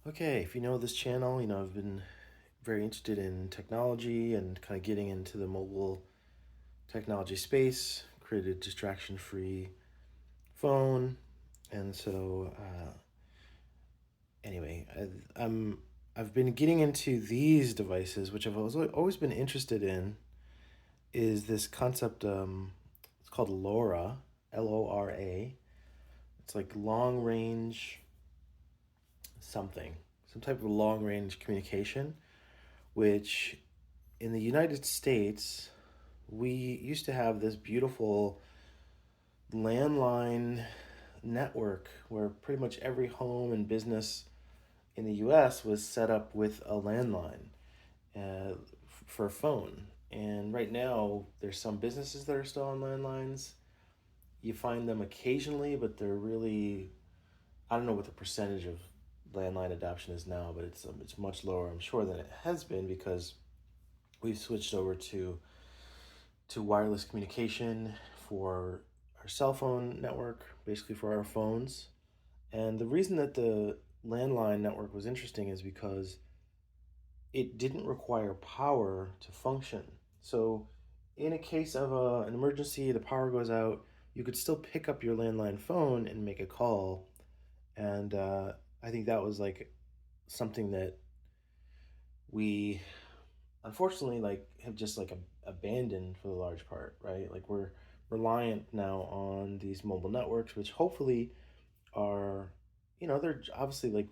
Okay, if you know this channel, I've been very interested in technology and kind of getting into the mobile technology space, created a distraction-free phone. And so, anyway, I've been getting into these devices, which I've always been interested in, is this concept, it's called LoRa, LoRa. It's like long range something, some type of long range communication, which in the United States, we used to have this beautiful landline network where pretty much every home and business in the US was set up with a landline uh, for a phone. And right now, there's some businesses that are still on landlines. You find them occasionally, but they're really, I don't know what the percentage of landline adoption is now, but it's much lower, I'm sure, than it has been because we've switched over to wireless communication for our cell phone network, basically for our phones. And the reason that the landline network was interesting is because it didn't require power to function. So, in a case of an emergency, the power goes out, you could still pick up your landline phone and make a call. And I think that was like something that we unfortunately have just abandoned for the large part, right? Like we're reliant now on these mobile networks, which hopefully are, they're obviously like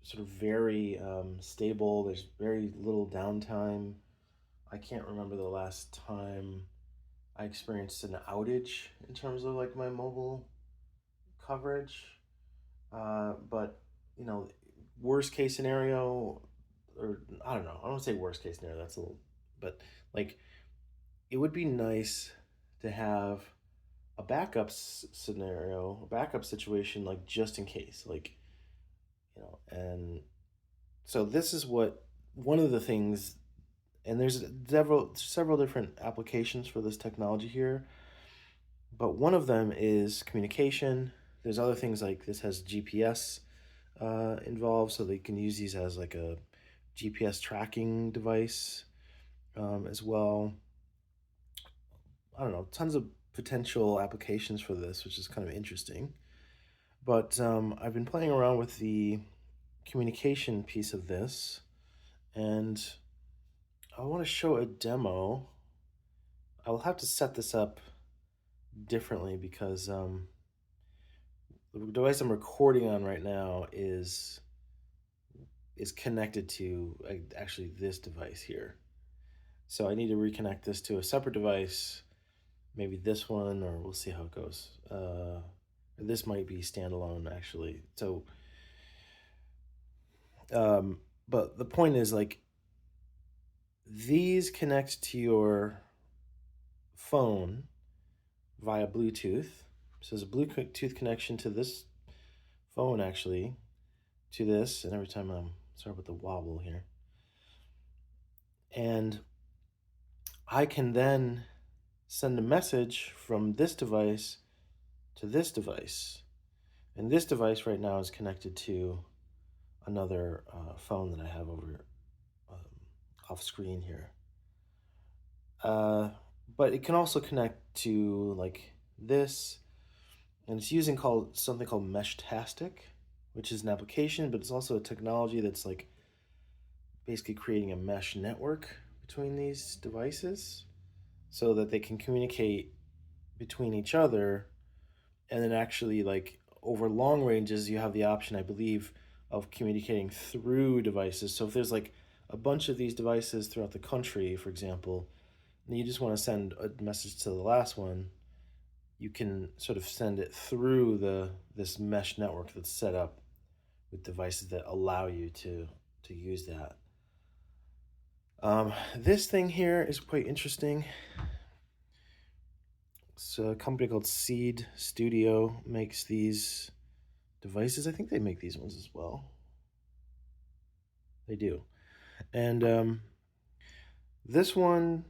sort of very stable. There's very little downtime. I can't remember the last time I experienced an outage in terms of like my mobile coverage. But you know, worst case scenario, or I don't know. I don't want to say worst case scenario. That's a little, but like it would be nice to have a backup scenario, a backup situation, like just in case, and so this is what one of the things, and there's several different applications for this technology here, but one of them is communication. There's other things like this has GPS involved, so they can use these as like a GPS tracking device as well. I don't know, tons of potential applications for this, which is kind of interesting. But I've been playing around with the communication piece of this, and I want to show a demo. I will have to set this up differently because the device I'm recording on right now is connected to actually this device here. So I need to reconnect this to a separate device, maybe this one, or we'll see how it goes. This might be standalone actually. So, but the point is like these connect to your phone via Bluetooth. So there's a Bluetooth connection to this phone actually, to this, and every time I'm sorry about the wobble here. And I can then send a message from this device to this device. And this device right now is connected to another phone that I have over um, off screen here. Uh, but it can also connect to like this, and it's using something called Meshtastic, which is an application, but it's also a technology that's like basically creating a mesh network between these devices so that they can communicate between each other, and then actually like over long ranges you have the option, I believe, of communicating through devices. So if there's like a bunch of these devices throughout the country, for example, and you just want to send a message to the last one, you can sort of send it through this mesh network that's set up with devices that allow you to use that. This thing here is quite interesting. It's a company called SeeedStudio makes these devices. I think they make these ones as well. They do. And this one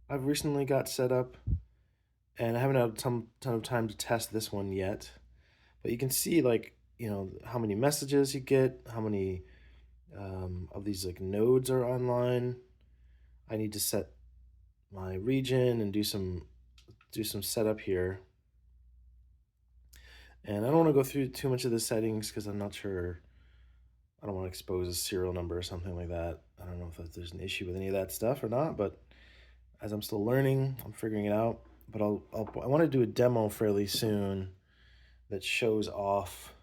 I've recently got set up, and I haven't had a ton of time to test this one yet. But you can see like, how many messages you get, how many of these like nodes are online. I need to set my region and do some setup here. And I don't want to go through too much of the settings because I'm not sure. I don't want to expose a serial number or something like that. I don't know if there's an issue with any of that stuff or not, but as I'm still learning, I'm figuring it out. But I want to do a demo fairly soon that shows off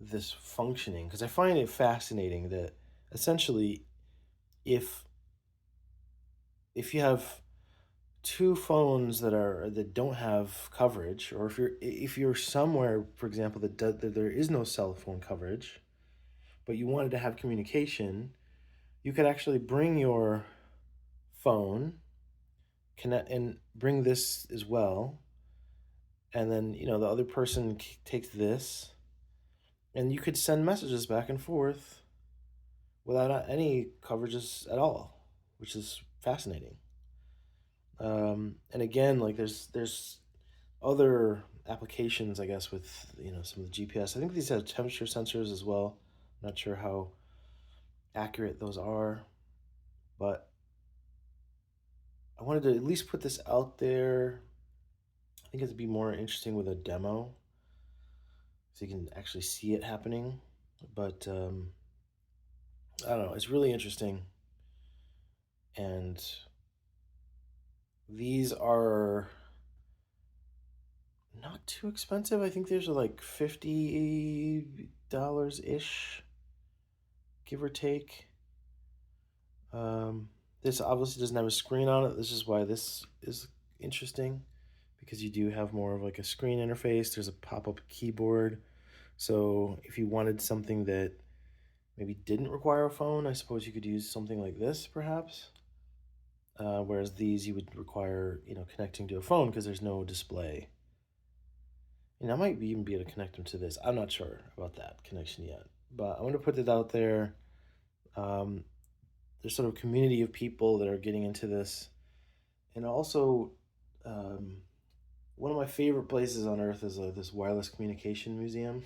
this functioning, because I find it fascinating that essentially if you have two phones that don't have coverage, or if you're somewhere, for example, that there is no cell phone coverage, but you wanted to have communication, you could actually bring your phone, connect, and bring this as well, and then the other person takes this, and you could send messages back and forth without any coverages at all, which is fascinating. And again, like there's other applications, I guess, with some of the GPS. I think these have temperature sensors as well. I'm not sure how accurate those are, but I wanted to at least put this out there. I think it'd be more interesting with a demo, so you can actually see it happening. But I don't know. It's really interesting, and these are not too expensive. I think these are like $50 ish, give or take. This obviously doesn't have a screen on it. This is why this is interesting, because you do have more of like a screen interface. There's a pop-up keyboard. So if you wanted something that maybe didn't require a phone, I suppose you could use something like this perhaps. Whereas these you would require, connecting to a phone because there's no display. And I might even be able to connect them to this. I'm not sure about that connection yet, but I'm going to put it out there. There's sort of a community of people that are getting into this. And also, one of my favorite places on earth is this wireless communication museum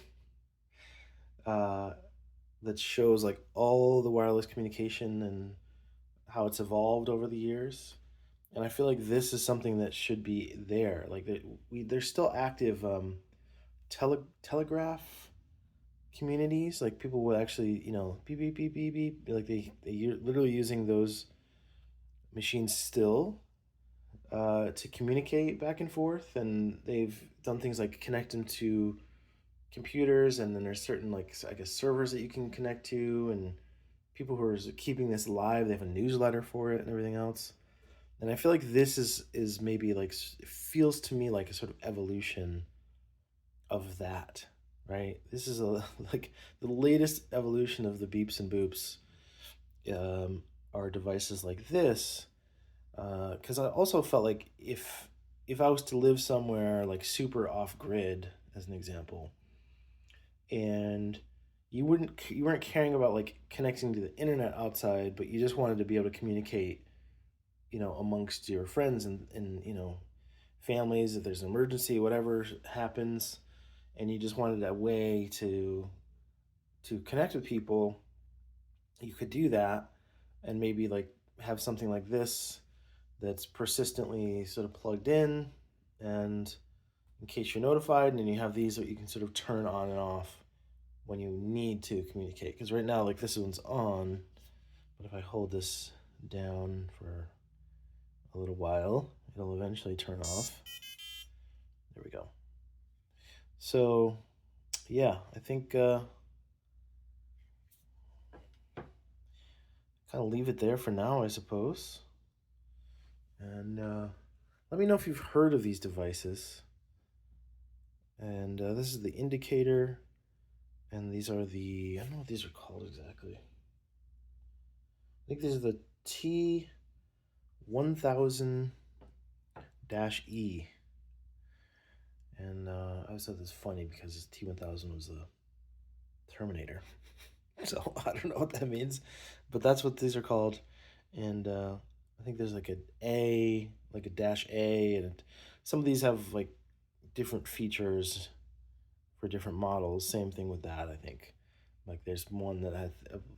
that shows like all the wireless communication and how it's evolved over the years. And I feel like this is something that should be there. Like there's still active telegraph communities. Like people would actually, beep beep beep beep beep. Like they're literally using those machines still to communicate back and forth. And they've done things like connect them to computers, and then there's certain, like, I guess, servers that you can connect to, and people who are keeping this live, they have a newsletter for it and everything else. And I feel like this is maybe like, it feels to me like a sort of evolution of that, right? This is like the latest evolution of the beeps and boops are devices like this. Because I also felt like if I was to live somewhere like super off grid, as an example, and you weren't caring about like connecting to the internet outside, but you just wanted to be able to communicate, amongst your friends and families, if there's an emergency, whatever happens, and you just wanted a way to connect with people, you could do that, and maybe like have something like this that's persistently sort of plugged in, and in case you're notified, and then you have these that you can sort of turn on and off when you need to communicate. Because right now, like, this one's on, but if I hold this down for a little while, it'll eventually turn off. There we go. So yeah, I think kind of leave it there for now, I suppose. And let me know if you've heard of these devices. And this is the indicator, and these are the, I don't know what these are called exactly. I think these are the T1000-E. And I always thought this funny because this T1000 was the Terminator. So I don't know what that means, but that's what these are called. And I think there's like like a -A, and some of these have like different features for different models. Same thing with that, I think. Like there's one that has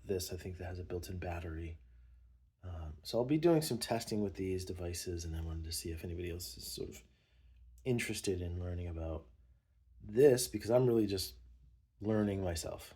this, I think, that has a built-in battery. So I'll be doing some testing with these devices, and I wanted to see if anybody else is sort of interested in learning about this, because I'm really just learning myself.